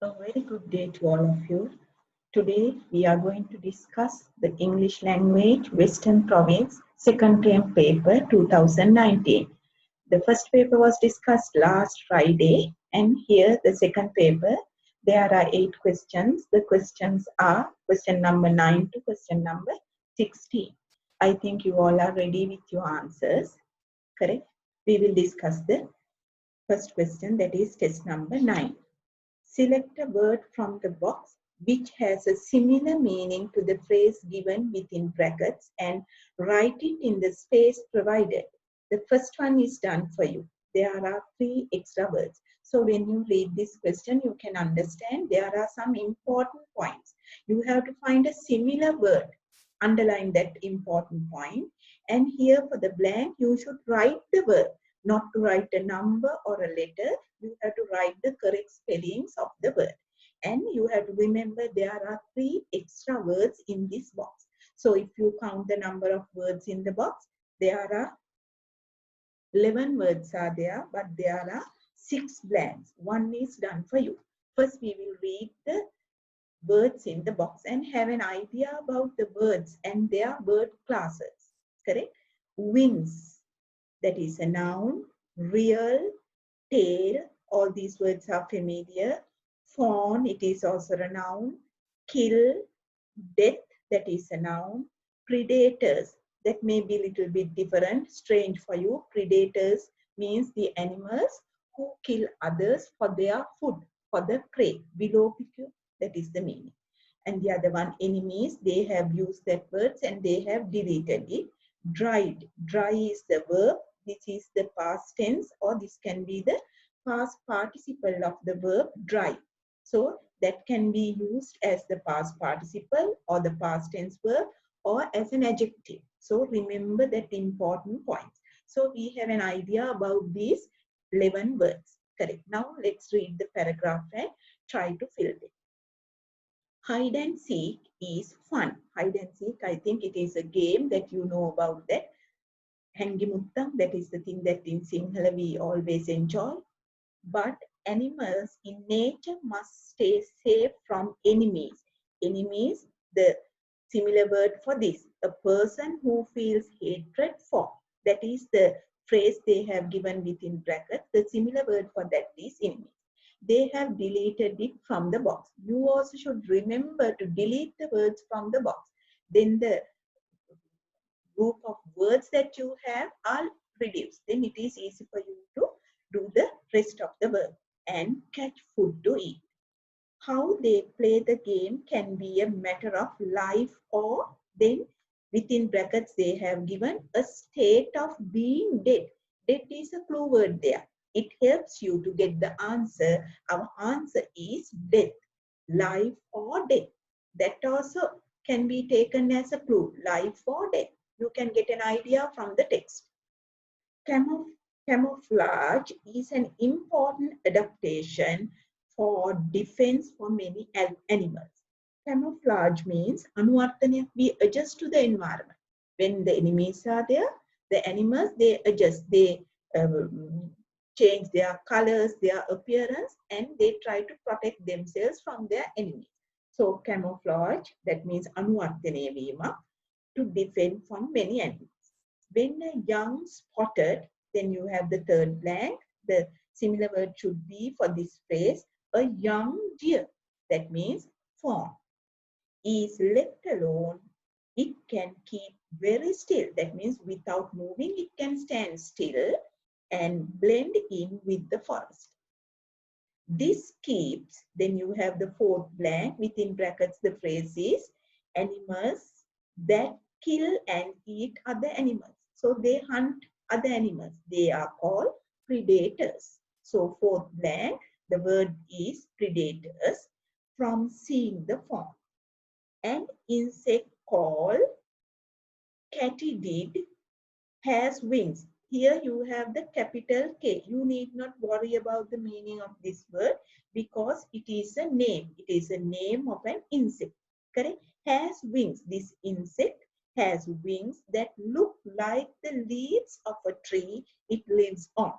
A very good day to all of you. Today we are going to discuss the English Language Western Province second term paper 2019. The first paper was discussed last Friday, and here the second paper. There are 8 questions. The questions are question number 9 to question number 16. I think you all are ready with your answers, correct? We will discuss the first question, that is test number 9. Select a word from the box which has a similar meaning to the phrase given within brackets and write it in the space provided. The first one is done for you. There are 3 extra words. So when you read this question, you can understand there are some important points. You have to find a similar word, underline that important point, and here for the blank, you should write the word, not to write a number or a letter. You have to write the correct spellings of the word. And you have to remember there are 3 extra words in this box. So if you count the number of words in the box, there are 11 words are there, but there are 6 blanks. One is done for you. First, we will read the words in the box and have an idea about the words and their word classes. Correct? Wings, that is a noun. Real, tail, all these words are familiar. Fawn, it is also a noun. Kill, death, that is a noun. Predators, that may be a little bit different, strange for you. Predators means the animals who kill others for their food, for the prey. Below picture, that is the meaning. And the other one, enemies, they have used that words and they have deleted it. Dried, dry is the verb. This is the past tense, or this can be the past participle of the verb dry. So that can be used as the past participle or the past tense verb or as an adjective. So remember that important points. So we have an idea about these 11 words. Correct. Now let's read the paragraph and try to fill it. Hide and seek is fun. Hide and seek, I think it is a game that you know about that. Hangimuttam, that is the thing that in Sinhala we always enjoy. But animals in nature must stay safe from enemies. Enemies, the similar word for this, a person who feels hatred for. That is the phrase they have given within brackets. The similar word for that is enemies. They have deleted it from the box. You also should remember to delete the words from the box. Then the group of words that you have are reduced. Then it is easy for you to do the rest of the verb and catch food to eat. How they play the game can be a matter of life or then within brackets they have given a state of being dead. Dead is a clue word there. It helps you to get the answer. Our answer is death, life or death. That also can be taken as a clue, life or death. You can get an idea from the text. Camouflage is an important adaptation for defense for many animals. Camouflage means anuvartana, we adjust to the environment. When the enemies are there, the animals, they adjust, they change their colors, their appearance, and they try to protect themselves from their enemies. So camouflage, that means anuvartana vima, to defend from many animals. When a young spotted, then you have the third blank. The similar word should be for this phrase, a young deer. That means fawn. Is left alone, it can keep very still. That means without moving, it can stand still and blend in with the forest. This keeps, then you have the fourth blank, within brackets the phrase is animals that kill and eat other animals. So they hunt other animals. They are called predators. So fourth blank, the word is predators from seeing the fawn. An insect called katydid has wings. Here you have the capital K. You need not worry about the meaning of this word because it is a name. It is a name of an insect. Correct? Has wings. This insect has wings that look like the leaves of a tree it lives on.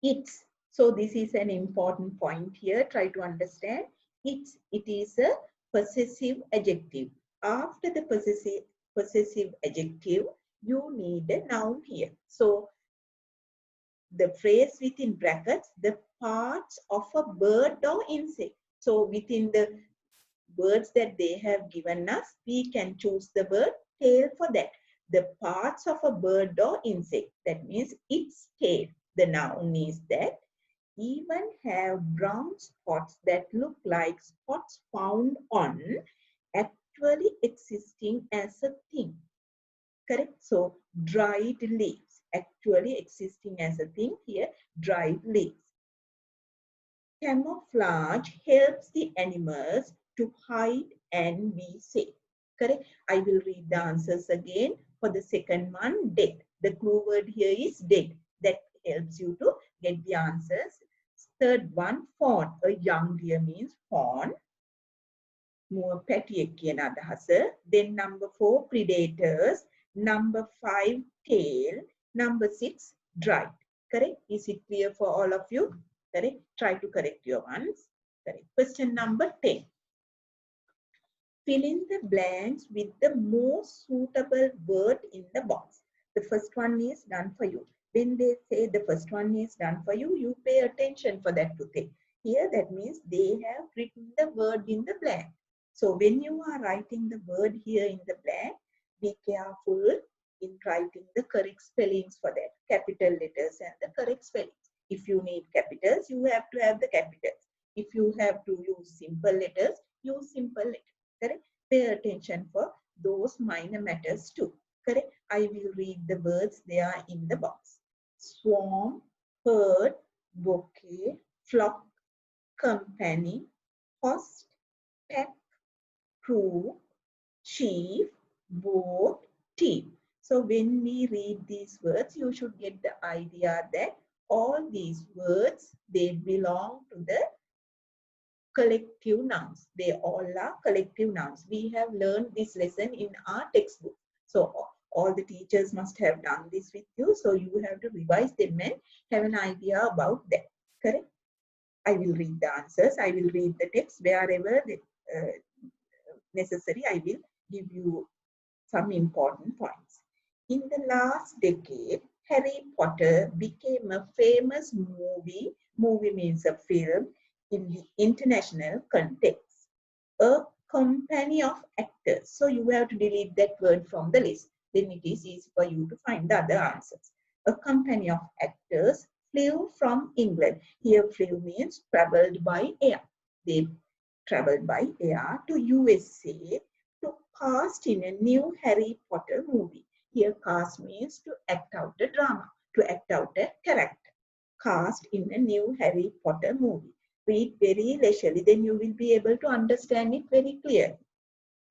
Its So this is an important point here. Try to understand. It is a possessive adjective. After the possessive adjective, you need a noun here. So the phrase within brackets, the parts of a bird or insect. So within the words that they have given us, we can choose the word tail for that. The parts of a bird or insect, that means its tail. The noun is that even have brown spots that look like spots found on actually existing as a thing. Correct? So dried leaves, actually existing as a thing here, dried leaves. Camouflage helps the animals to hide and be safe. Correct? I will read the answers again. For the second one, dead. The clue word here is dead. That helps you to get the answers. Third one, fawn. A young deer means fawn. More පැටියෙක් කියන අදහස. Then number 4, predators. Number 5, tail. Number 6, dried. Correct? Is it clear for all of you? Correct? Try to correct your ones. Correct. Question number 10. Fill in the blanks with the most suitable word in the box. The first one is done for you. When they say the first one is done for you, you pay attention for that to thing. Here, that means they have written the word in the blank. So when you are writing the word here in the blank, be careful in writing the correct spellings for that. Capital letters and the correct spellings. If you need capitals, you have to have the capitals. If you have to use simple letters, use simple letters. Correct? Pay attention for those minor matters too. Correct? I will read the words there in the box. Swarm, herd, bouquet, flock, company, host, pack, crew, chief, boat, team. So when we read these words, you should get the idea that all these words, they belong to the collective nouns. They all are collective nouns. We have learned this lesson in our textbook. So all the teachers must have done this with you. So you have to revise them and have an idea about that. Correct? I will read the answers. I will read the text wherever necessary. I will give you some important points. In the last decade, Harry Potter became a famous movie. Movie means a film in the international context. A company of actors. So you have to delete that word from the list. Then it is easy for you to find the other answers. A company of actors flew from England. Here flew means traveled by air. They traveled by air to USA to cast in a new Harry Potter movie. Here cast means to act out a drama, to act out a character. Cast in a new Harry Potter movie. Read very leisurely, then you will be able to understand it very clearly.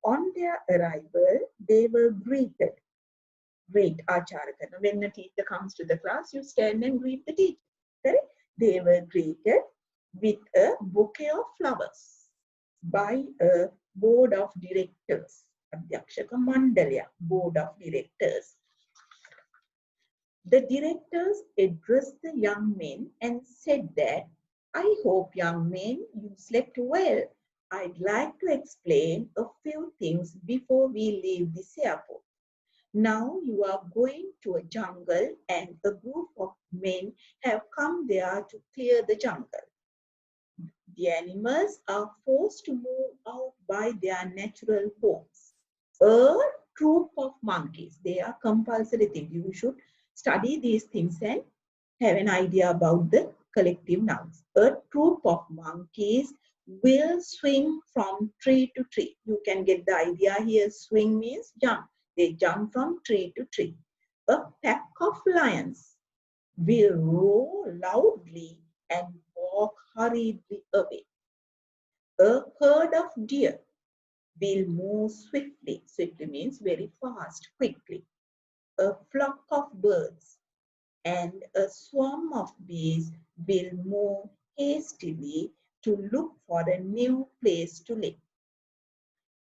On their arrival, they were greeted. Greet Acharya. When the teacher comes to the class, you stand and greet the teacher. Correct? They were greeted with a bouquet of flowers by a board of directors. Adhyakshaka Mandalya, board of directors. The directors addressed the young men and said that, I hope, young men, you slept well. I'd like to explain a few things before we leave this airport. Now you are going to a jungle and a group of men have come there to clear the jungle. The animals are forced to move out by their natural homes. A troop of monkeys, they are compulsory things. You should study these things and have an idea about the collective nouns. A troop of monkeys will swing from tree to tree. You can get the idea here. Swing means jump. They jump from tree to tree. A pack of lions will roar loudly and walk hurriedly away. A herd of deer will move swiftly. Swiftly means very fast, quickly. A flock of birds and a swarm of bees will move hastily to look for a new place to live.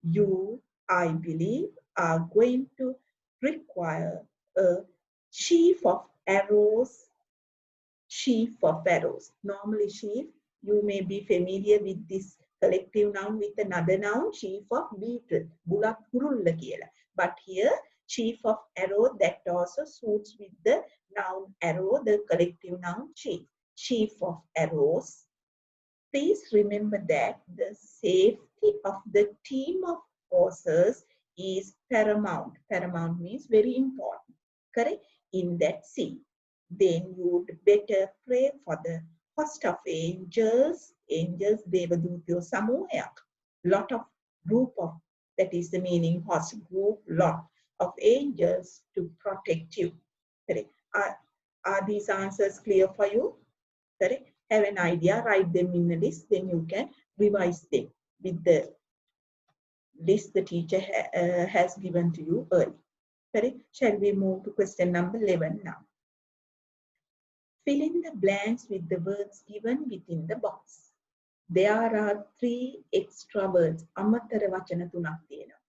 You, I believe, are going to require a sheaf of arrows, sheaf of arrows. Normally sheaf, you may be familiar with this collective noun with another noun, sheaf of beetle, bulak kurulla kiyala. But here, sheaf of arrow, that also suits with the noun arrow, the collective noun sheaf. Sheaf of arrows. Please remember that the safety of the team of horses is paramount. Paramount means very important, correct? In that scene, then you would better pray for the host of angels. Angels, Devadutyo Samoyak. Lot of group of, that is the meaning, host group, lot of angels to protect you. Correct? Are these answers clear for you? Correct? Have an idea, write them in a list, then you can revise them with the list the teacher has given to you early. Correct? Shall we move to question number 11 now? Fill in the blanks with the words given within the box. There are 3 extra words. Amattara vachana thunak tiyenawa.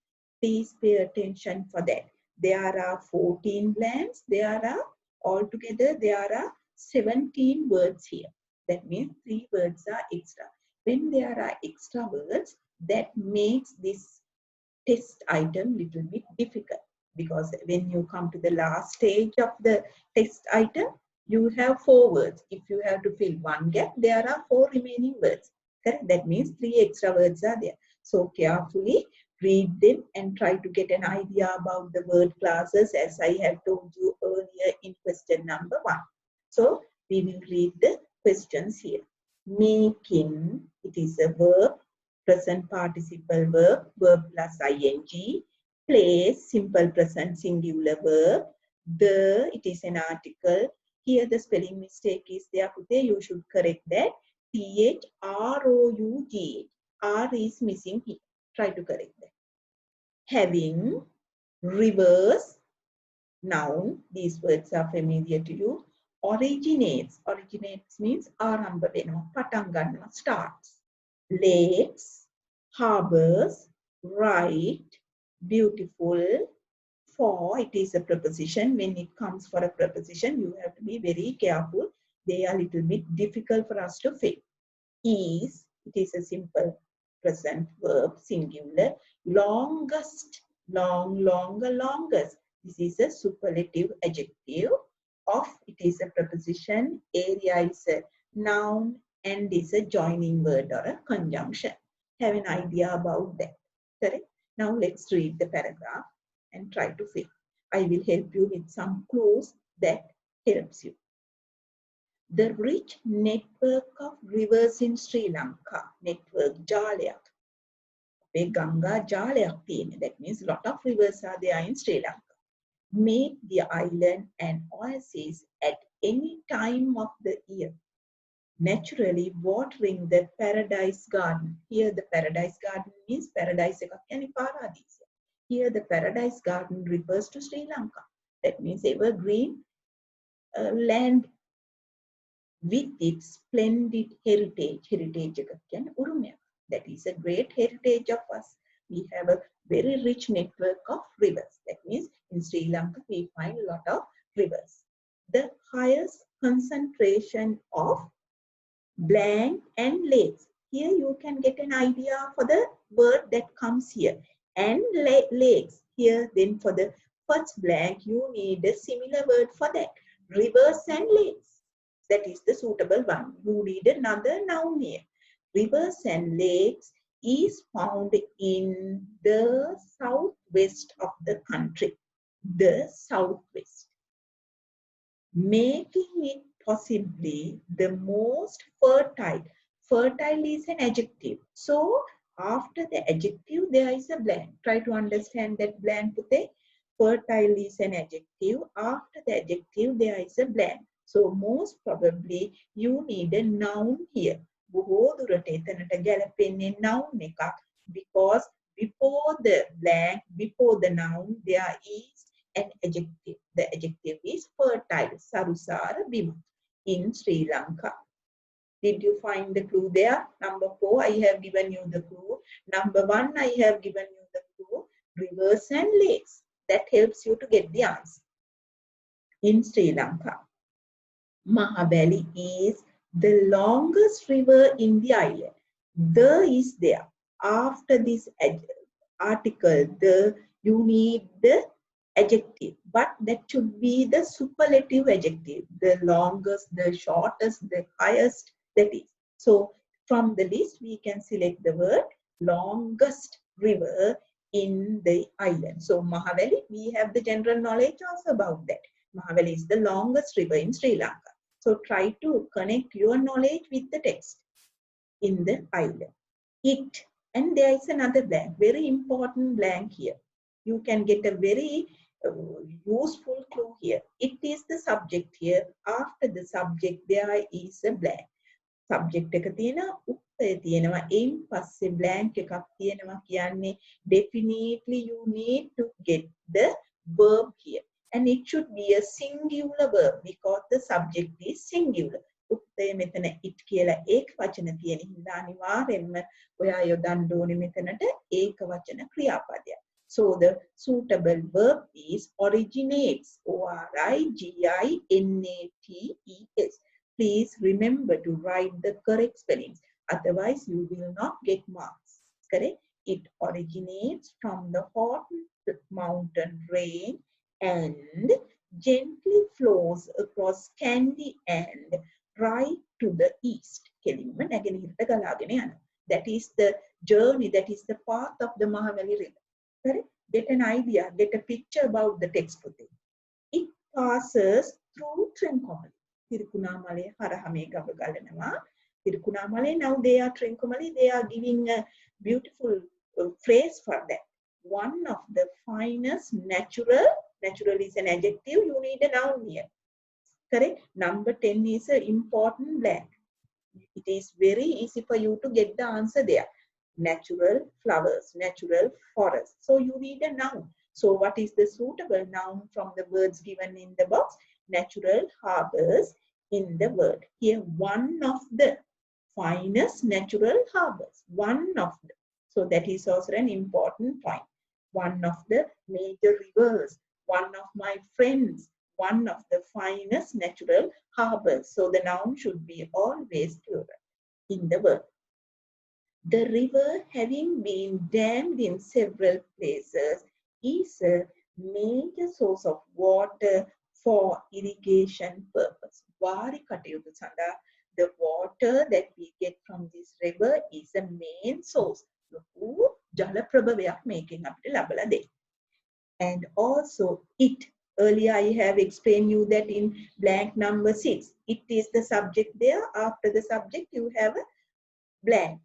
Please pay attention for that. There are 14 blanks. Altogether there are 17 words here. That means 3 words are extra. When there are extra words, that makes this test item little bit difficult, because when you come to the last stage of the test item, you have 4 words. If you have to fill 1 gap, there are 4 remaining words. Correct? That means 3 extra words are there. So carefully read them and try to get an idea about the word classes, as I have told you earlier in question number 1. So we will read the questions here. Making, it is a verb, present participle verb, verb plus ing. Place, simple present singular verb. The, it is an article. Here the spelling mistake is there. You should correct that. THROUGH. R is missing here. Try to correct that. Having, reverse, noun. These words are familiar to you. Originates. Originates means aramba venawa, patan gannawa, starts. Lakes, harbors, right, beautiful. For, it is a preposition. When it comes for a preposition, you have to be very careful. They are a little bit difficult for us to fill. Is, it is a simple present verb, singular. Longest, long, longer, longest. This is a superlative adjective. Of, it is a preposition. Area is a noun, and is a joining word or a conjunction. Have an idea about that. Correct? Now let's read the paragraph and try to fill. I will help you with some clues that helps you. The rich network of rivers in Sri Lanka. Network Jalayak. Ganga Jalayak. That means a lot of rivers are there in Sri Lanka. Make the island an oasis at any time of the year. Naturally watering the paradise garden. Here the paradise garden means paradise ekak yani paradise. Here the paradise garden refers to Sri Lanka. That means evergreen land with its splendid heritage. Heritage ekak yani urumaya. That is a great heritage of us. We have a very rich network of rivers. That means in Sri Lanka we find a lot of rivers. The highest concentration of blank and lakes. Here you can get an idea for the word that comes here. And lakes. Here then for the first blank you need a similar word for that. Rivers and lakes. That is the suitable one. You need another noun here. Rivers and lakes is found in the southwest of the country. The southwest. Making it possibly the most fertile. Fertile is an adjective. So after the adjective there is a blank. Try to understand that blank. Fertile is an adjective. After the adjective there is a blank. So most probably you need a noun here. බොහෝ දුරට එතනට ගැලපෙන්නේ noun එකක්. Because before the blank, before the noun, there is an adjective. The adjective is fertile. Sarusara bima in Sri Lanka. Did you find the clue there? Number 4, I have given you the clue. Number 1, I have given you the clue. Rivers and lakes. That helps you to get the answer. In Sri Lanka. Mahabali is the longest river in the island. The is there. After this article, you need the adjective, but that should be the superlative adjective. The longest, the shortest, the highest, that is. So from the list, we can select the word longest river in the island. So Mahabali, we have the general knowledge also about that. Mahabali is the longest river in Sri Lanka. So try to connect your knowledge with the text in the island. It, and there is another blank, very important blank here. You can get a very useful clue here. It is the subject here. After the subject, there is a blank. Subject එක තියෙනවා, උත්තර තියෙනවා, එයින් පස්සේ blank එකක් තියෙනවා කියන්නේ definitely you need to get the verb here. And it should be a singular verb because the subject is singular. උත්තර මෙතන it කියලා ඒක වචන තියෙන හින්දා අනිවාර්යෙන්ම ඔයා යොදන්න ඕනේ මෙතනට ඒක වචන ක්‍රියාපදයක්. So the suitable verb is originates. ORIGINATES. Please remember to write the correct spellings. Otherwise, you will not get marks. Correct? It originates from the hot mountain range and gently flows across Kandy and right to the east. That is the journey, that is the path of the Mahavali River. Correct? Get an idea, get a picture about the text. It passes through Trincomalee. Tirukunamale Harahame Gavagalanawa. Tirukunamale, now they are Trincomalee, they are giving a beautiful phrase for that. One of the finest natural is an adjective, you need a noun here. Correct? Number 10 is an important blank. It is very easy for you to get the answer there. Natural flowers, natural forest. So you need a noun. So what is the suitable noun from the words given in the box? Natural harbors in the word. Here, one of the finest natural harbors. One of the. So that is also an important point. One of the major rivers. One of my friends. One of the finest natural harbors. So the noun should be always plural in the word. The river, having been dammed in several places, is a major source of water for irrigation purpose. The water that we get from this river is the main source. And also it, earlier I have explained you that in blank number 6, it is the subject there. After the subject you have a blank.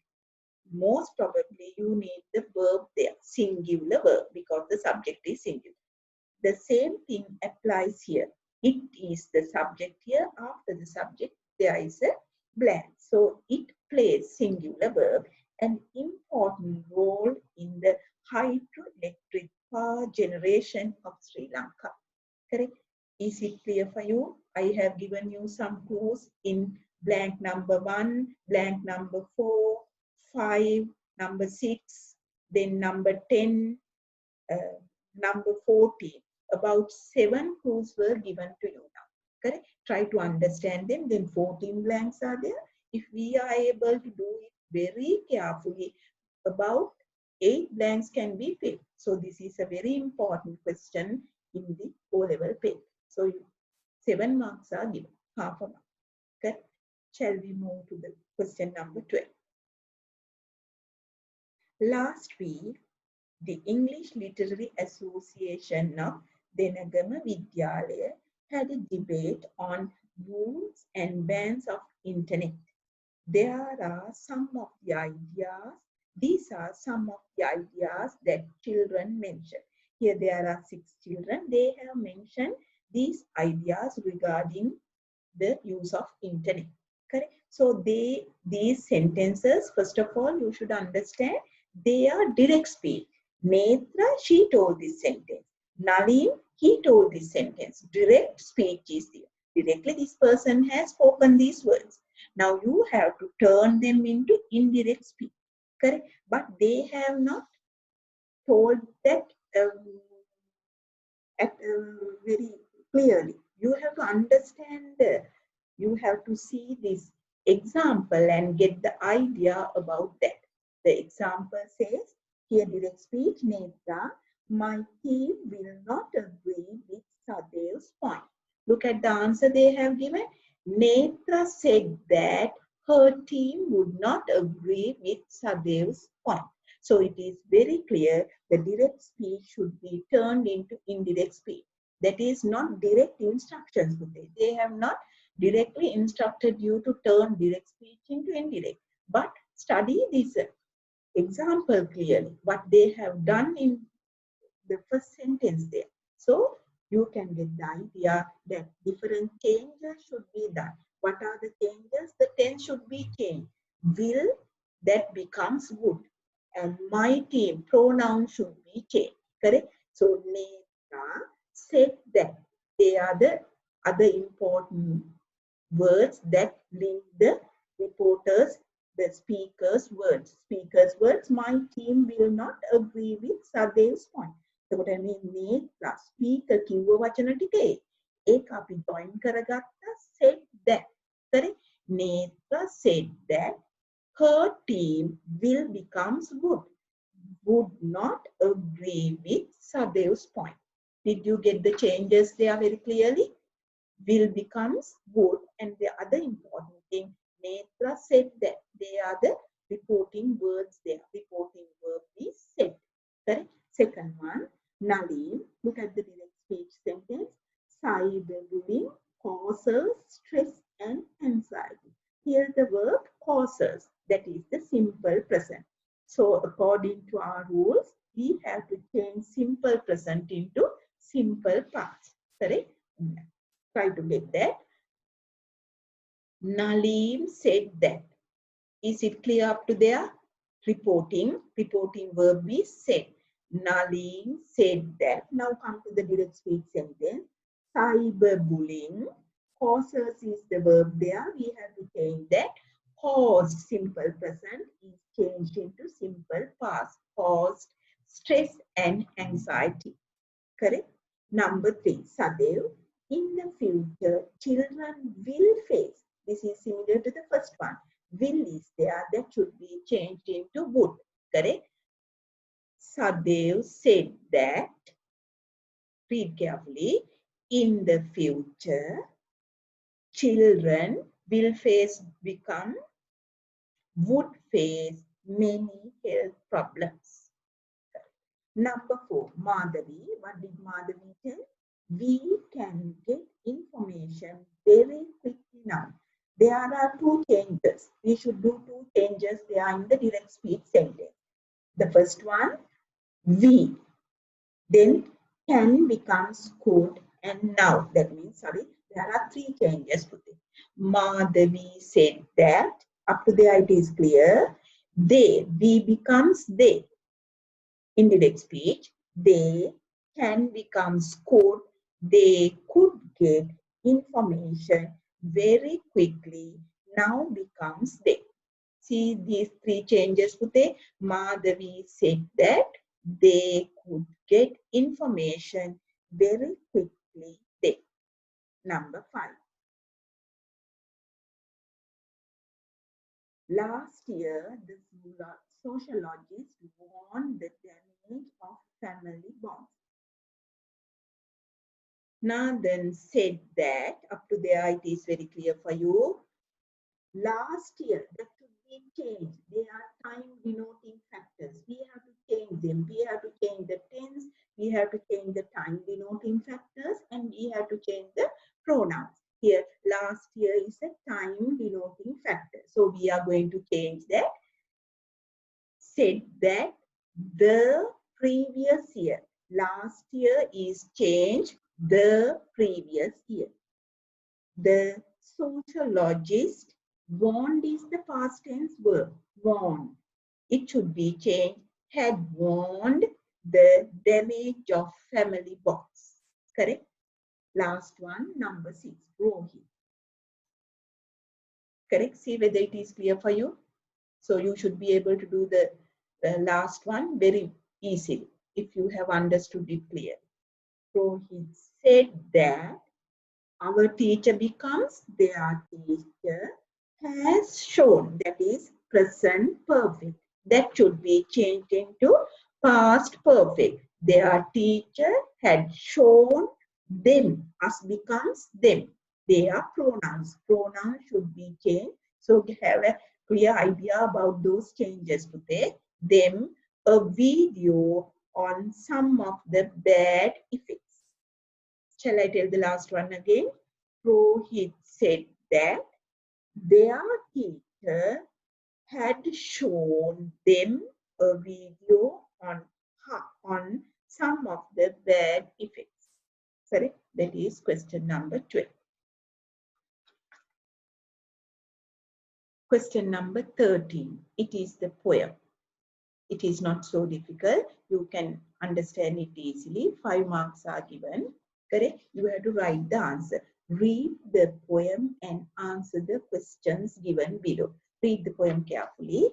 Most probably you need the verb there, singular verb, because the subject is singular. The same thing applies here. It is the subject here. After the subject, there is a blank. So it plays singular verb, an important role in the hydroelectric power generation of Sri Lanka. Correct? Is it clear for you? I have given you some clues in blank number 1, blank number 4, 5, number 6, then number 10, number 14. About 7 clues were given to you now. Correct? Try to understand them. Then 14 blanks are there. If we are able to do it very carefully, about 8 blanks can be filled. So this is a very important question in the O-level paper. So 7 marks are given, half a mark. Correct? Shall we move to the question number 12? Last week, the English Literary Association of Denagama Vidyalaya had a debate on rules and bans of internet. There are some of the ideas, these are some of the ideas that children mentioned. Here there are 6 children, they have mentioned these ideas regarding the use of internet. Correct? So these sentences, first of all, you should understand, they are direct speech. Netra, she told this sentence. Nalin, he told this sentence. Direct speech is there. Directly this person has spoken these words. Now you have to turn them into indirect speech. Correct? But they have not told that very clearly. You have to understand You have to see this example and get the idea about that. The example says, here direct speech, Netra, my team will not agree with Sadev's point. Look at the answer they have given. Netra said that her team would not agree with Sadev's point. So it is very clear the direct speech should be turned into indirect speech. That is not direct instructions. They have not directly instructed you to turn direct speech into indirect. But study this example clearly, what they have done in the first sentence there. So you can get the idea that different changes should be done. What are the changes? The tense should be changed. Will, that becomes would. And my team, pronoun should be changed. Correct? So Netra said that. They are the other important words that link the reporters, the speaker's words. Speaker's words, my team will not agree with Sadev's point. එතකොට මේ නේත්‍රා speaker කිව්ව වචන ටිකේ ඒක අපි join කරගත්තා said that. හරි? Netra said that her team will becomes would not agree with Sadev's point. Did you get the changes there very clearly? Will becomes would, and the other important thing, Netra said that. They are the reporting words there. Reporting verb is said. Correct? Second one, Nalim. Look at the direct speech sentence. Cyberbullying causes stress and anxiety. Here the verb causes, that is the simple present. So according to our rules, we have to change simple present into simple past. Correct? Try to get that. Nalim said that. Is it clear up to there? Reporting verb is said. Nalim said that. Now come to the direct speech sentence. Cyberbullying. Causes is the verb there. We have to change that. Caused, simple present, is changed into simple past. Caused stress and anxiety. Correct? Number 3, Sadev. In the future, children will face. This is similar to the first one. Will is there, that should be changed into would. Correct? Sadev said that, read carefully, in the future, children will would face many health problems. Number 4, Madhavi. What did Madhavi tell? We can get information very quickly now. There are 2 changes. We should do 2 changes there in the direct speech sentence. The first one, we. Then can becomes could and now. That means, sorry, there are 3 changes. Madhavi said that. Up to there it is clear. They, we becomes they. In direct speech, they can becomes could. They could get information very quickly. Now becomes they. See these 3 changes. Madhavi said that they could get information very quickly. They. Number 5. Last year, the sociologists warned the damage of family bonds. Nathan said that, up to there it is very clear for you. Last year, that should be changed. They are time denoting factors. We have to change them. We have to change the tense. We have to change the time denoting factors. And we have to change the pronouns. Here, last year is a time denoting factor. So we are going to change that. Said that the previous year. Last year is changed the previous year. The sociologist warned is the past tense verb. Warned. It should be changed. Had warned the damage of family bonds. Correct? Last one, number 6. Rohit. Correct? See whether it is clear for you. So you should be able to do the last one very easily if you have understood it clearly. Rohit said that Our teacher becomes their teacher has shown. That is present perfect. That should be changed into past perfect. Their teacher had shown them. Us becomes them. They are pronouns. Pronouns should be changed. So have a clear idea about those changes to take them a video on some of the bad effects. Shall I tell the last one again? Rohit said that their teacher had shown them a video on some of the bad effects. Correct? That is question number 12. Question number 13. It is the poem. It is not so difficult. You can understand it easily. 5 marks are given. Correct? You have to write the answer. Read the poem and answer the questions given below. Read the poem carefully.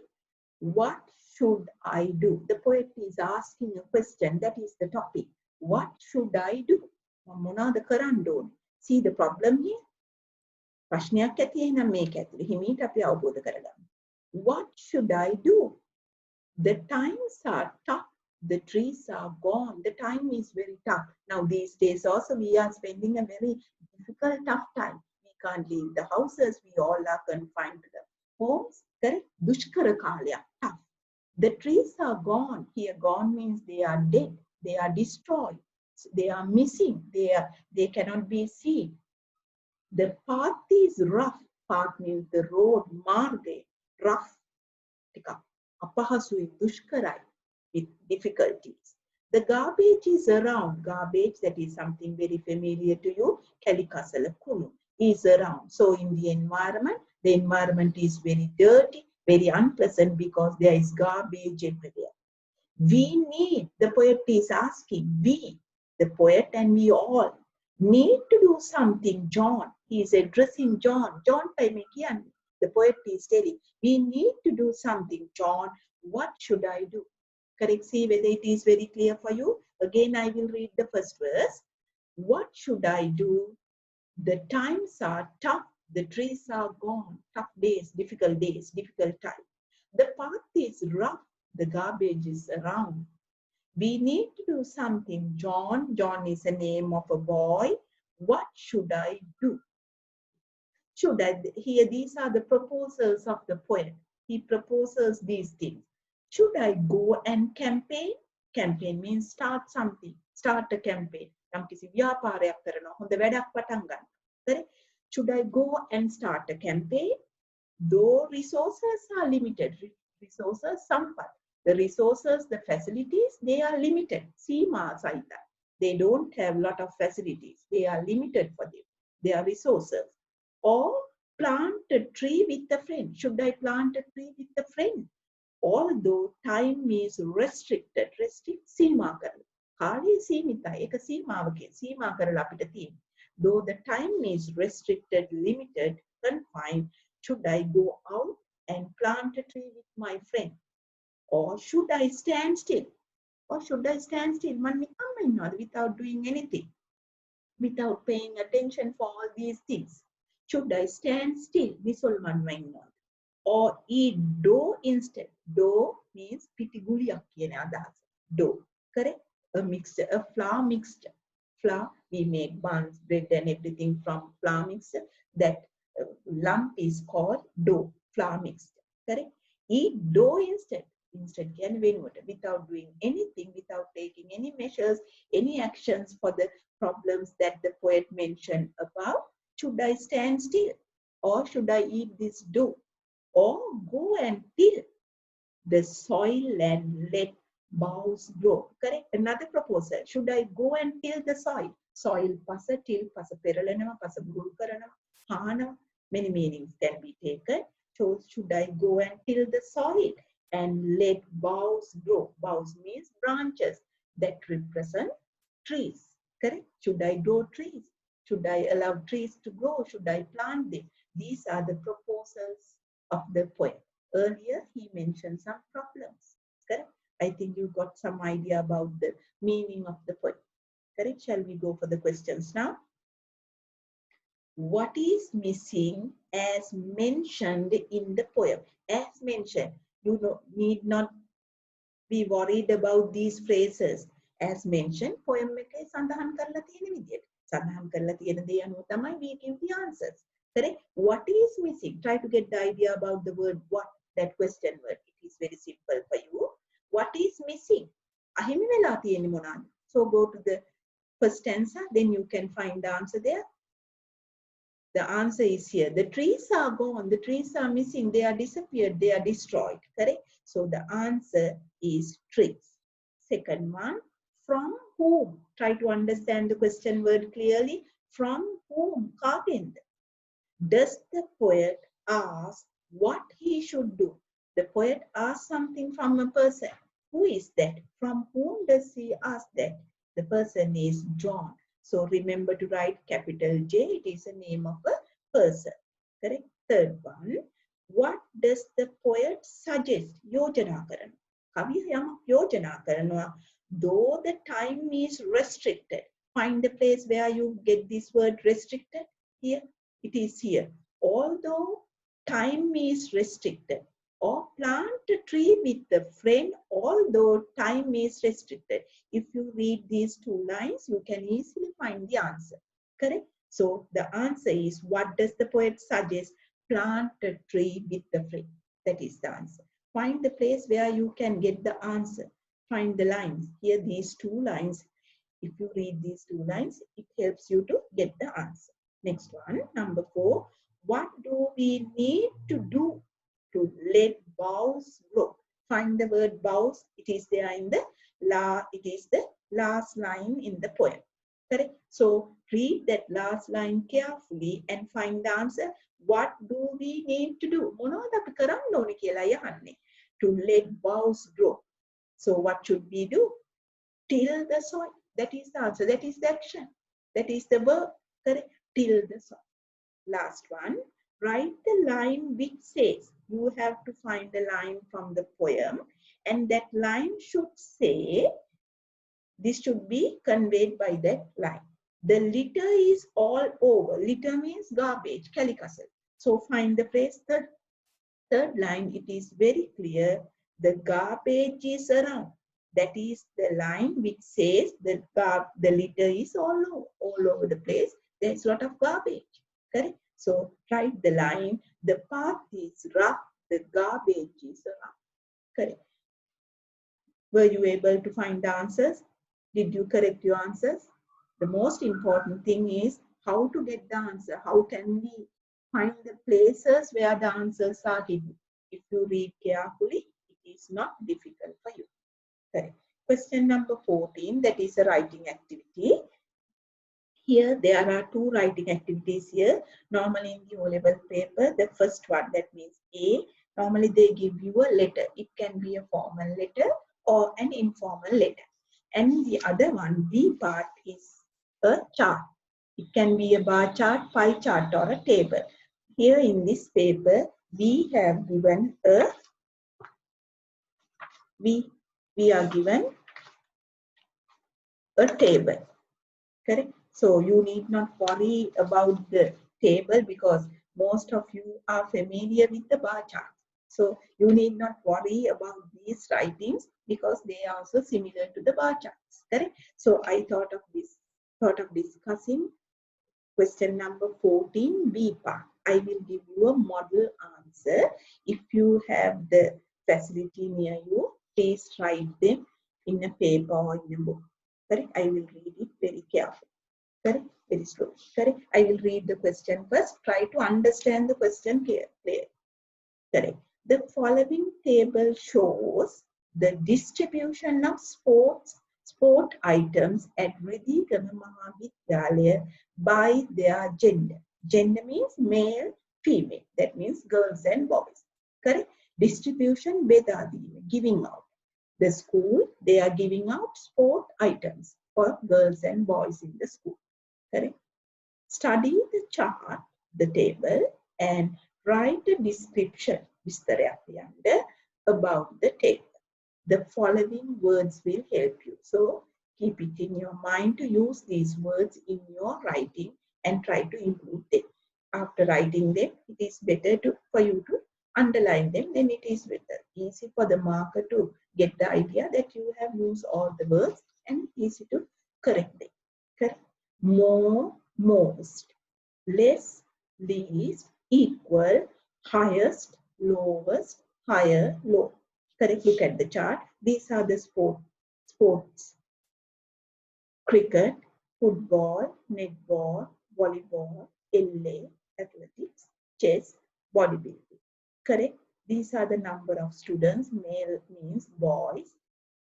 What should I do? The poet is asking a question. That is the topic. What should I do? මොනවද කරන්න ඕනේ? See the problem here? ප්‍රශ්නයක් ඇති එහෙනම් මේක ඇතුලේ හිමීට අපි අවබෝධ කරගන්න. What should I do? The times are tough. The trees are gone. The time is very tough. Now these days also we are spending a very difficult, tough time. We can't leave the houses. We all are confined to the homes. Correct? Dushkara kalya, tough. The trees are gone. Here gone means they are dead. They are destroyed. They are missing. They cannot be seen. The path is rough. Path means the road, marge, rough. Apahasui, dushkarai, with difficulties. The garbage is around. Garbage, that is something very familiar to you. Kalikasala kunu is around. So in the environment is very dirty, very unpleasant because there is garbage everywhere. We need, the poet is asking, we, the poet and we all, need to do something. John, he is addressing John. John, the poet is telling, we need to do something. John, what should I do? Correct, see whether it is very clear for you. Again, I will read the first verse. What should I do? The times are tough. The trees are gone. Tough days, difficult time. The path is rough. The garbage is around. We need to do something. John, John is a name of a boy. What should I do? Should I, here these are the proposals of the poet. He proposes these things. Should I go and campaign? Campaign means start something. Start a campaign. Should I go and start a campaign? Though resources are limited. Resources, sampat. The resources, the facilities, they are limited. Seema saita. They don't have a lot of facilities. They are limited for them. They are resources. Or plant a tree with a friend. Should I plant a tree with a friend? Although time is restricted. Restrict seema karala. කාලය සීමිතයි. ඒක සීමාවකින් සීමා කරලා අපිට තියෙනවා. Though the time is restricted, limited, confined, should I go out and plant a tree with my friend? Or should I stand still? Or should I stand still? Without doing anything, without paying attention for all these things. Should I stand still? Or eat dough instead. Dough means pitiguliyak kiyana adahasa. Dough, correct? A mixture, a flour mixture. Flour, we make buns, bread and everything from flour mixture. That lump is called dough, flour mixture, correct? Eat dough instead. Instead, without doing anything, without taking any measures, any actions for the problems that the poet mentioned above. Should I stand still? Or should I eat this dough? Or go and till the soil and let boughs grow? Correct? Another proposal. Should I go and till the soil? Soil, pasa, till, pasa, peralanama, pasa, guru karanama, hana. Many meanings can be taken. So should I go and till the soil and let boughs grow? Boughs means branches that represent trees. Correct? Should I grow trees? Should I allow trees to grow? Should I plant them? These are the proposals of the poet. Earlier, he mentioned some problems. Correct? I think you got some idea about the meaning of the poet. Correct? Shall we go for the questions now? what is missing as mentioned in the poem. As mentioned, you need not be worried about these phrases. As mentioned, poem එකේ සඳහන් කරලා තියෙන විදියට. සඳහන් කරලා තියෙන දේ අනුව තමයි we give the answers. Correct? What is missing? Try to get the idea about the word what, that question word. It is very simple for you. What is missing? අහිමි වෙලා තියෙන්නේ මොනවාද? So go to the first answer, then you can find the answer there. The answer is here. The trees are gone. The trees are missing. They are disappeared. They are destroyed. Correct? So the answer is trees. Second one, from whom? Try to understand the question word clearly. From whom? Kagen. Does the poet ask what he should do? The poet asks something from a person. Who is that? From whom does he ask that? The person is John. So remember to write capital J. It is a name of a person. Correct? Third one. What does the poet suggest? Yojana karana. Kaviya yamak yojana karanawa. Though the time is restricted. Find the place where you get this word restricted. Here. It is here. Although time is restricted. Or plant a tree with a friend, although time is restricted. If you read these two lines, you can easily find the answer. Correct? So the answer is, what does the poet suggest? Plant a tree with a friend. That is the answer. Find the place where you can get the answer. Find the lines. Here, these two lines. If you read these two lines, it helps you to get the answer. Next one, number 4. What do we need to do to let boughs grow? Find the word boughs. It is there in the last line in the poem. Correct? So read that last line carefully and find the answer. What do we need to do? To let boughs grow. So what should we do? Till the soil. That is the answer. That is the action. That is the verb. Correct? Till the soil. Last one. Write the line which says, you have to find the line from the poem, and that line should say, this should be conveyed by that line. The litter is all over. Litter means garbage, calicassel. So find the phrase, third line, it is very clear, the garbage is around. That is the line which says that the litter is all over the place. There's a lot of garbage. Correct? So write the line, the path is rough, the garbage is around. Correct. Were you able to find the answers? Did you correct your answers? The most important thing is how to get the answer. How can we find the places where the answers are hidden? If you read carefully, it is not difficult for you. Correct. Question number 14, that is a writing activity. Here, there are two writing activities here. Normally in the O-level paper, the first one, that means A, normally they give you a letter. It can be a formal letter or an informal letter. And the other one, B part, is a chart. It can be a bar chart, pie chart, or a table. Here in this paper, we have given we are given a table. Correct? So you need not worry about the table because most of you are familiar with the bar chart. So you need not worry about these writings because they are also similar to the bar charts. Correct? So I thought of discussing question number 14, B part. I will give you a model answer. If you have the facility near you, please write them in a paper or in a book. Correct? I will read it very carefully. Correct? Very slow. Correct? I will read the question first. Try to understand the question clearly. Correct. The following table shows the distribution of sport items at Ridhigama Mahavidyalaya by their gender. Gender means male, female. That means girls and boys. Correct? Distribution, bedadina, giving out. The school, they are giving out sport items for girls and boys in the school. Correct? Study the chart, the table, and write a description about the table. The following words will help you. So keep it in your mind to use these words in your writing and try to improve them. After writing them, it is better for you to underline them. Then it is better, easy for the marker to get the idea that you have used all the words and easy to correct them. Correct? More, most, less, least, equal, highest, lowest, higher, low. Correct? Look at the chart. These are the sports. Cricket, football, netball, volleyball, LA, athletics, chess, bodybuilding. Correct? These are the number of students. Male means boys.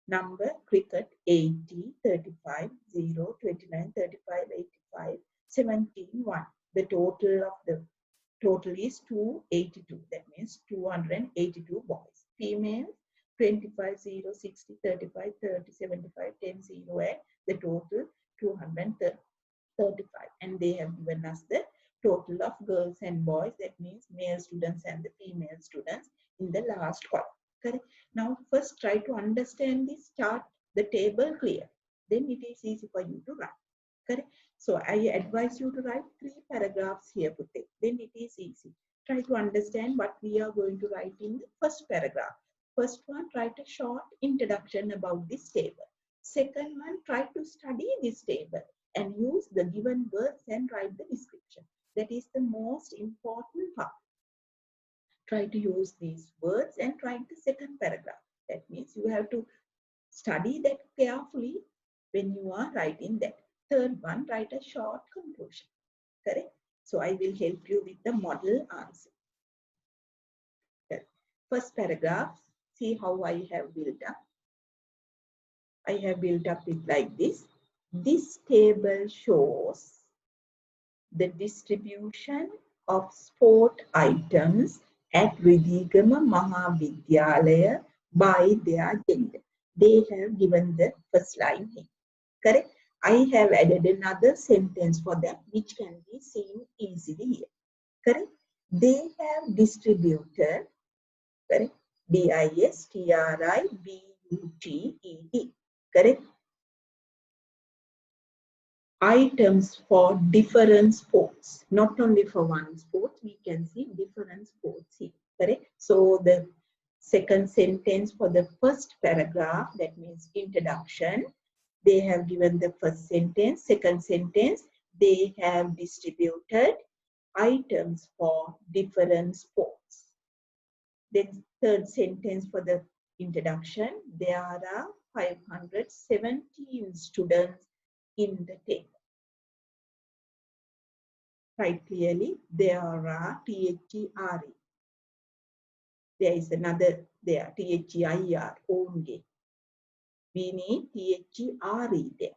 Number cricket 80, 35, 0, 29, 35, 85, 17, 1. The total is 282. That means 282 boys. Females 25, 0, 60, 35, 30, 75, 10, 0, and the total 235. And they have given us the total of girls and boys. That means male students and the female students in the last column. Correct? Now first try to understand this chart, the table clear. Then it is easy for you to write. Correct? So I advise you to write 3 paragraphs here, Putte. Then it is easy. Try to understand what we are going to write in the first paragraph. First one, write a short introduction about this table. Second one, try to study this table and use the given words and write the description. That is the most important part. Try to use these words and write the second paragraph. That means you have to study that carefully when you are writing that. Third one, write a short conclusion. Correct? So I will help you with the model answer. Correct. First paragraph, see how I have built up. I have built up it like this. This table shows the distribution of sport items at Ridhigama Mahavidyalaya by their gender. They have given the first line here. Correct? I have added another sentence for them which can be seen easily here. Correct? They have distributed, correct? D-I-S-T-R-I-B-U-T-E-D. Correct? Items for different sports, not only for one sport, we can see different sports here. Correct? So the second sentence for the first paragraph, that means introduction, they have given the first sentence. Second sentence, they have distributed items for different sports. Then third sentence for the introduction, there are 517 students in the table. Write clearly, there are T-H-E-R-E. There is another there, T-H-E-I-R, only. We need T-H-E-R-E there.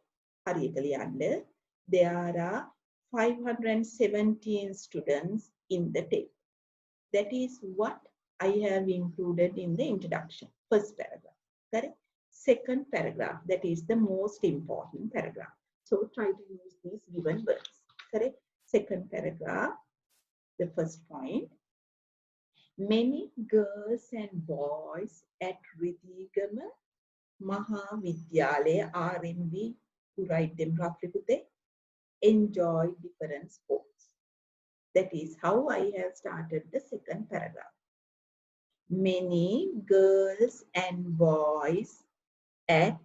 Under. There are 517 students in the table. That is what I have included in the introduction, first paragraph. Correct? Second paragraph, that is the most important paragraph. So try to use these given words. Correct? Second paragraph, the first point. Many girls and boys at Ridhigama Mahavidyalaya RMV, to write them roughly, enjoy different sports. That is how I have started the second paragraph. Many girls and boys at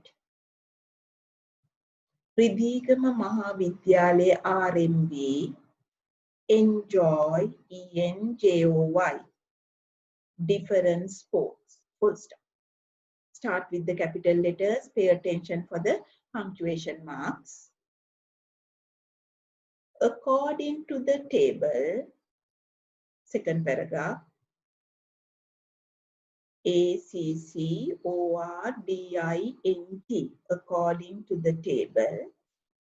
Ridhigama Mahavidyalaya RMV enjoy ENJOY different sports. Full stop. Start with the capital letters. Pay attention for the punctuation marks. According to the table, second paragraph, ACCORDINT, according to the table,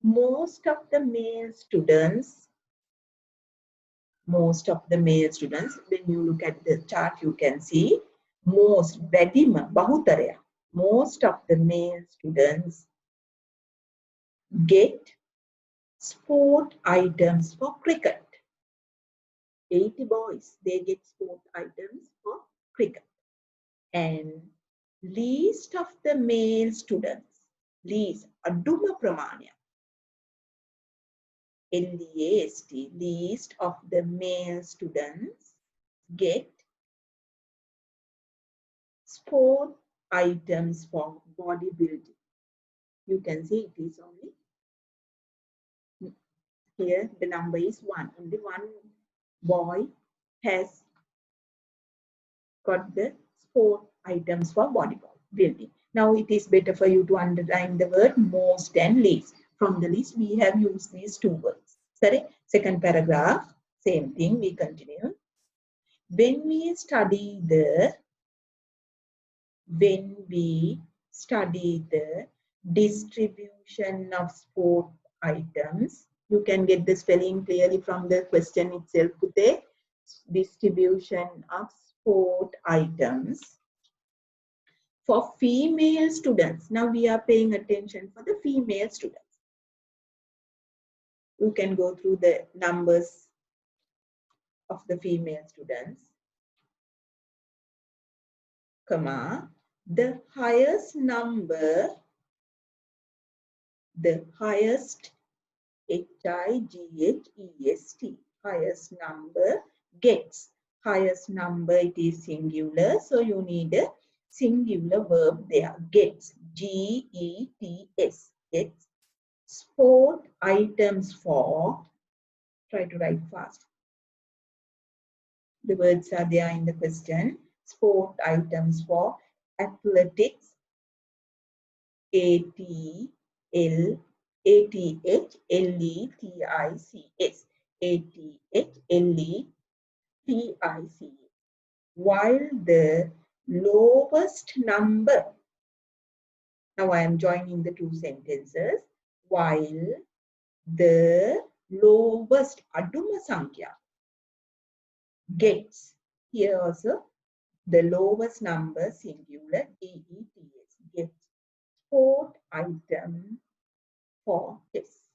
most of the male students, when you look at the chart, you can see most of the male students get sport items for cricket. 80 boys, they get sport items for cricket. And least of the male students, least, aduma pramanya, L-E-A-S-T, least of the male students get sport items for bodybuilding. You can see it is only here, the number is 1. Only one boy has got the sport items for bodybuilding. Now it is better for you to underline the word most and least. From the list, we have used these two words. Correct? Second paragraph, same thing, we continue. When we study the distribution of sport items, you can get the spelling clearly from the question itself. Pute, distribution of sport items for female students. Now we are paying attention for the female students. You can go through the numbers of the female students, comma, the highest number, the highest, H-I-G-H-E-S-T, highest number gets. Highest number, it is singular, so you need a singular verb there. Gets, G-E-T-S, gets sport items for, try to write fast. The words are there in the question. Sport items for athletics, A-T-H-L-E-T-I-C-S, A-T-H-L-E-T-I-C-S. While the lowest number, now I am joining the two sentences, while the lowest, aduma sankhya, gets, here also the lowest number, singular, G-E-T-S, gets sport item for this.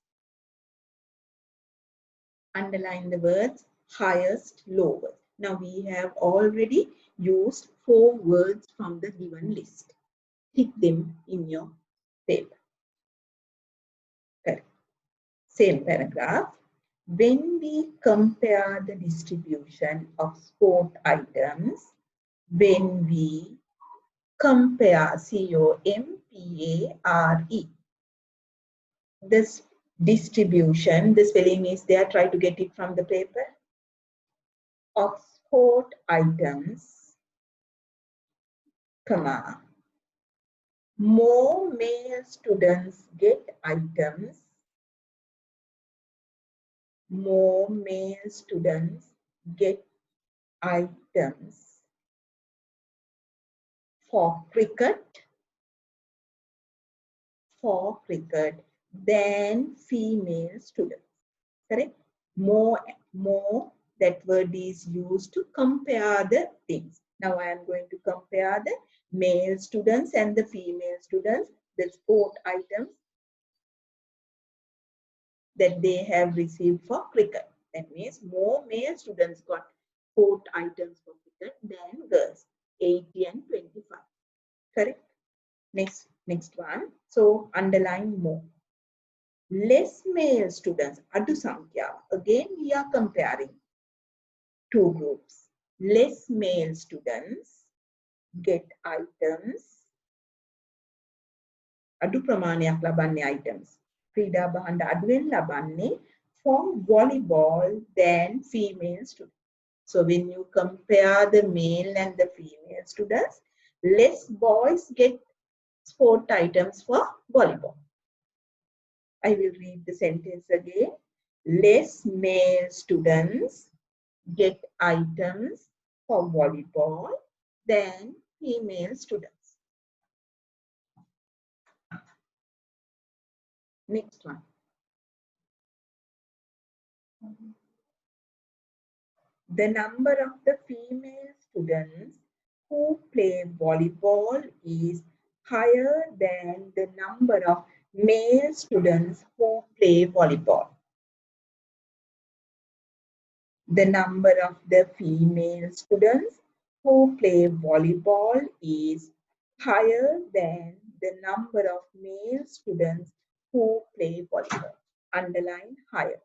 Underline the words highest, lowest. Now we have already used 4 words from the given list. Tick them in your paper. Correct. Same paragraph. When we compare the distribution of sport items, when we compare, C-O-M-P-A-R-E, this distribution, the spelling is there, try to get it from the paper, of sport items, comma, more male students get items, more male students get items for cricket than female students. Correct? More, that word is used to compare the things. Now I am going to compare the male students and the female students, the sport items that they have received for cricket. That means more male students got sport items for cricket than girls, 80 and 25. Correct? Next one. So underline more. Less male students, adu sankhya. Again, we are comparing two groups. Less male students get items. Adu ප්‍රමාණයක් ලබන්නේ items. ක්‍රීඩා භාණ්ඩ අඩුවෙන් ලබන්නේ for volleyball than female students. So when you compare the male and the female students, less boys get sport items for volleyball. I will read the sentence again. Less male students get items for volleyball than female students. Next one. The number of the female students who play volleyball is higher than the number of male students who play volleyball. The number of the female students who play volleyball is higher than the number of male students who play volleyball. Underline higher.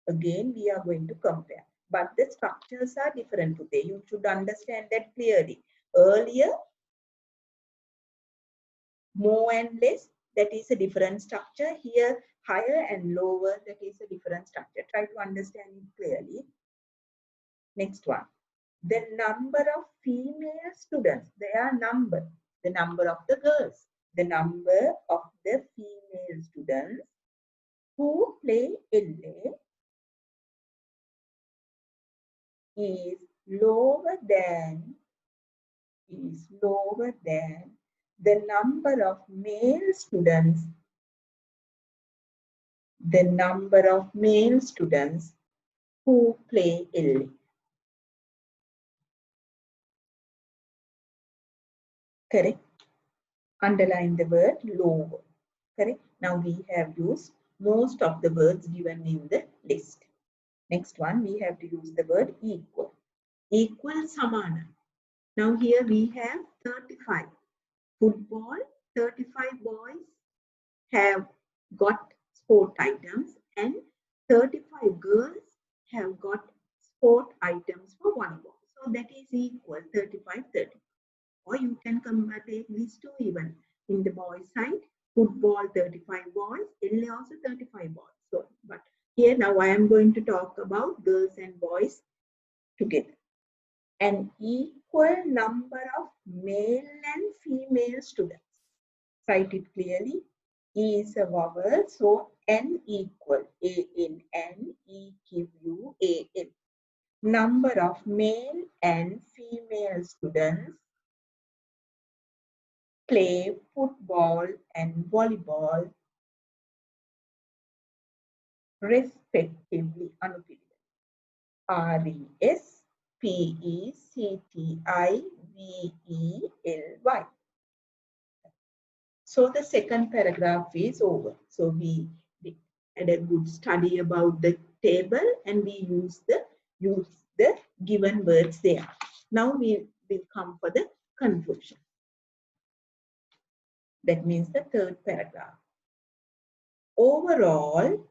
Again, we are going to compare. But the structures are different today. You should understand that clearly. Earlier, more and less, that is a different structure. Here, higher and lower, that is a different structure. Try to understand it clearly. Next one. The number of female students, their number, the number of the girls, the number of the female students who play LA is lower than the number of male students who play LA. Correct? Underline the word lower. Correct? Now we have used most of the words given in the list. Next one, we have to use the word equal. Equal samana. Now here we have 35. Football, 35 boys have got sport items and 35 girls have got sport items for volleyball. So that is equal 35, 30. Or you can take these two even. In the boys side, football 35 boys, LA also 35 boys. So, but here now I am going to talk about girls and boys together. An equal number of male and female students. Write it clearly. E is a vowel, so N equal ANN EQUAL. Number of male and female students play football and volleyball respectively. RESPECTIVELY. So the second paragraph is over. So we had a good study about the table and we use the given words there. Now we will come for the conclusion. That means the third paragraph. Overall,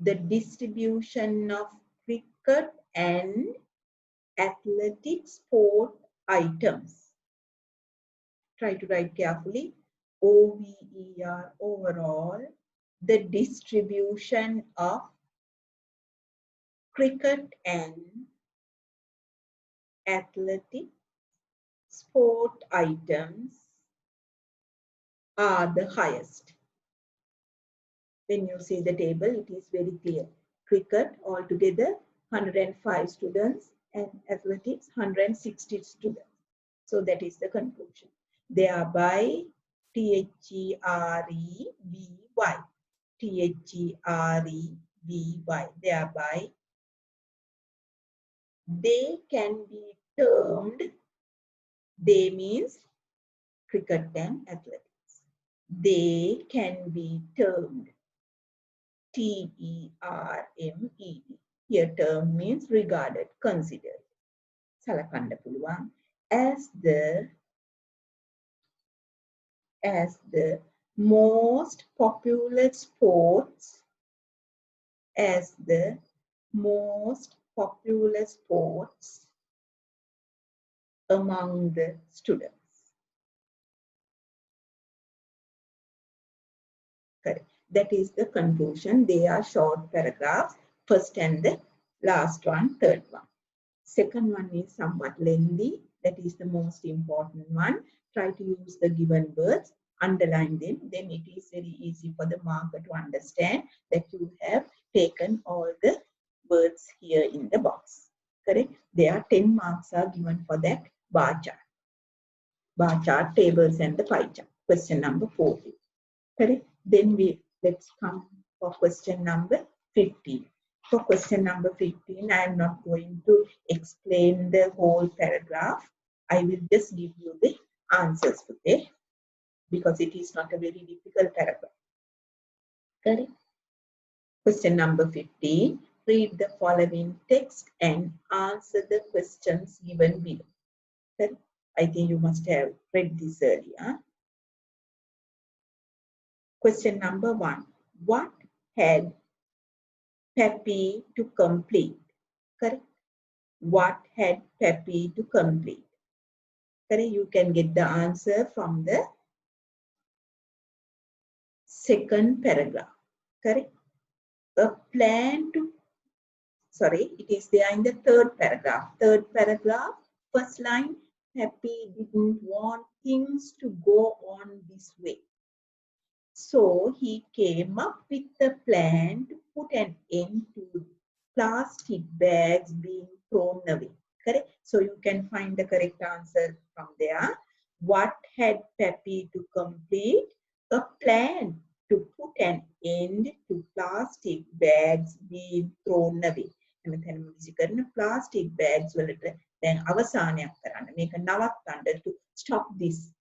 the distribution of cricket and athletic sport items. Try to write carefully. OVER, overall, the distribution of cricket and athletic sport items are the highest. When you see the table, it is very clear. Cricket altogether 105 students and athletics 160 students. So that is the conclusion. Thereby, THEREBY, thereby, they can be termed, they means cricket and athletics. They can be termed, TERMED. Here term means regarded, considered. Salakanda puluwan as the most popular sports among the students. Correct. That is the conclusion. They are short paragraphs. First and the last one, third one. Second one is somewhat lengthy. That is the most important one. Try to use the given words, underline them. Then it is very easy for the marker to understand that you have taken all the words here in the box. Correct? There are 10 marks are given for that bar chart. Bar chart, tables and the pie chart. Question number 40. Correct? Then let's come for question number 15. For question number 15, I am not going to explain the whole paragraph. I will just give you the answers for it because it is not a very difficult paragraph. Correct? Question number 15. Read the following text and answer the questions given below. Correct? I think you must have read this earlier. Question number 1. What had Peppy to complete. Correct. What had Peppy to complete? Correct. You can get the answer from the second paragraph. Correct. A plan to, sorry, it is there in the third paragraph. Third paragraph, first line, Peppy didn't want things to go on this way. So he came up with a plan to put an end to plastic bags being thrown away. Correct? So you can find the correct answer from there. What had Peppy to complete? A plan to put an end to plastic bags being thrown away. එමෙතන විසි කරන plastic bags වලට දැන් අවසානයක් කරන්න. මේක නවත්තන්න to stop this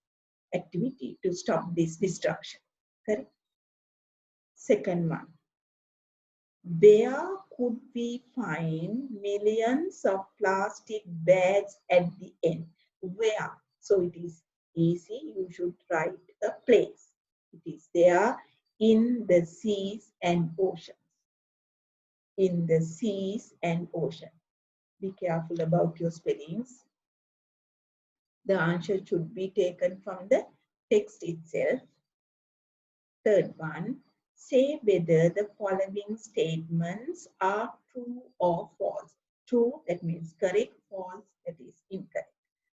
activity, to stop this destruction. Correct? Second one. Where could we find millions of plastic bags at the end? Where? So it is easy. You should write a place. It is there in the seas and oceans. In the seas and oceans. Be careful about your spellings. The answer should be taken from the text itself. Third one, say whether the following statements are true or false. True, that means correct. False, that is incorrect.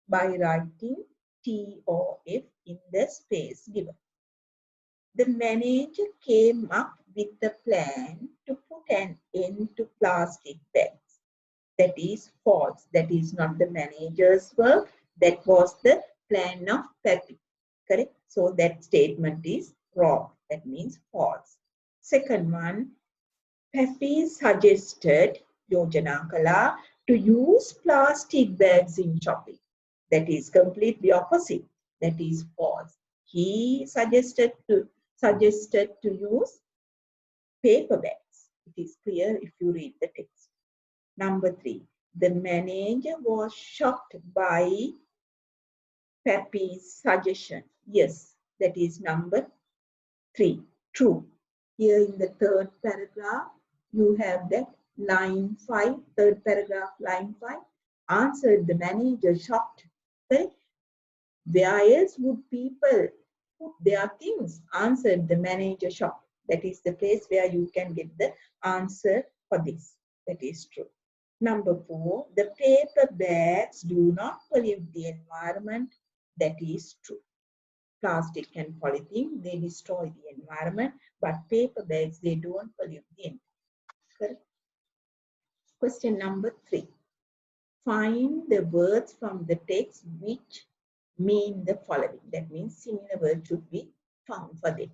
By writing T or F in the space given. The manager came up with the plan to put an end to plastic bags. That is false. That is not the manager's work. That was the plan of Peppy. Correct? So that statement is wrong. That means false. Second one, Peppy suggested Yojana Kala to use plastic bags in shopping. That is completely opposite. That is false. He suggested to use paper bags. It is clear if you read the text. Number 3, the manager was shocked by Peppy's suggestion. Yes, that is number 3. True. Here in the third paragraph, you have that line 5, third paragraph, line 5. Answered the manager shocked. Right? Where else would people put their things? Answered the manager shocked. That is the place where you can get the answer for this. That is true. Number 4, the paper bags do not pollute the environment. That is true. Plastic and polythene, they destroy the environment, but paper bags, they don't pollute the environment. Correct? Question number 3. Find the words from the text which mean the following. That means similar words should be found for them.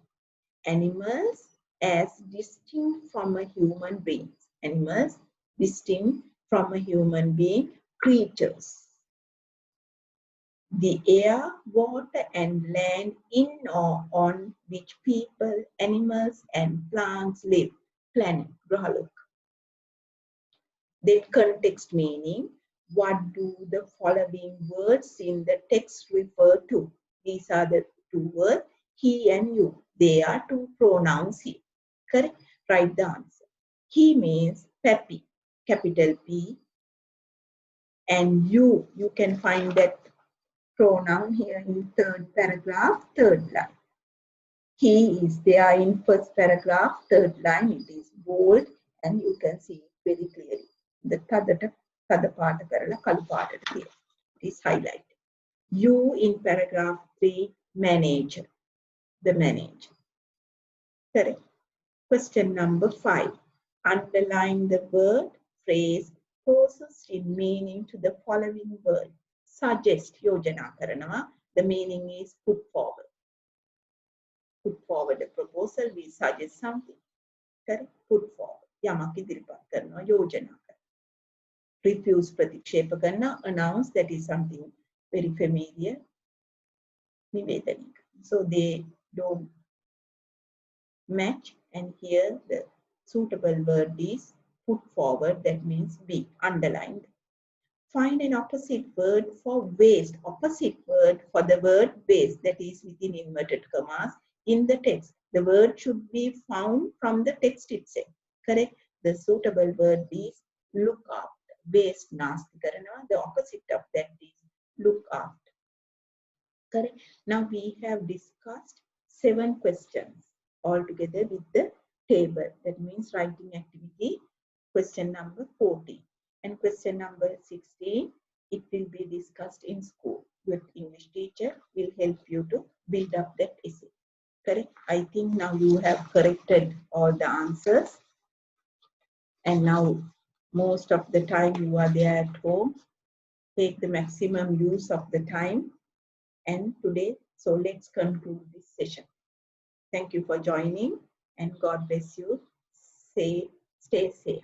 Animals as distinct from a human being. Animals distinct from a human being. Creatures. The air, water and land in or on which people, animals and plants live. Planet, Grahalok. Then context meaning. What do the following words in the text refer to? These are the 2 words, he and you. They are 2 pronouns here. Correct? Write the answer. He means Peppy, capital P. And you can find that pronoun here in third paragraph, third line. He is there in first paragraph, third line. It is bold and you can see it very clearly. The tada පාට කරලා කළු පාටට තියෙනවා. It is highlighted. You in paragraph 3, manager. The manager. Correct. Question number 5. Underline the word, phrase, closest in meaning to the following word. Suggest, yojana කරනවා. The meaning is put forward. Put forward a proposal, we suggest something. Correct? Put forward. යමක් ඉදිරිපත් කරනවා, යෝජනා කරනවා. Refuse, ප්‍රතික්ෂේප කරනවා. Announce, that is something very familiar. නිවේදනය. So they don't match, and here the suitable word is put forward, that means be underlined. Find an opposite word for waste. Opposite word for the word waste, that is within inverted commas, in the text. The word should be found from the text itself. Correct? The suitable word is look after. Waste nasti karana. The opposite of that is look after. Correct. Now we have discussed 7 questions altogether with the table. That means writing activity question number 14 and question number 16. It will be discussed in school. Your English teacher will help you to build up that essay. Correct. I think now you have corrected all the answers, and now most of the time you are there at home. Take the maximum use of the time. And today, so let's conclude this session. Thank you for joining, and God bless you. Stay safe.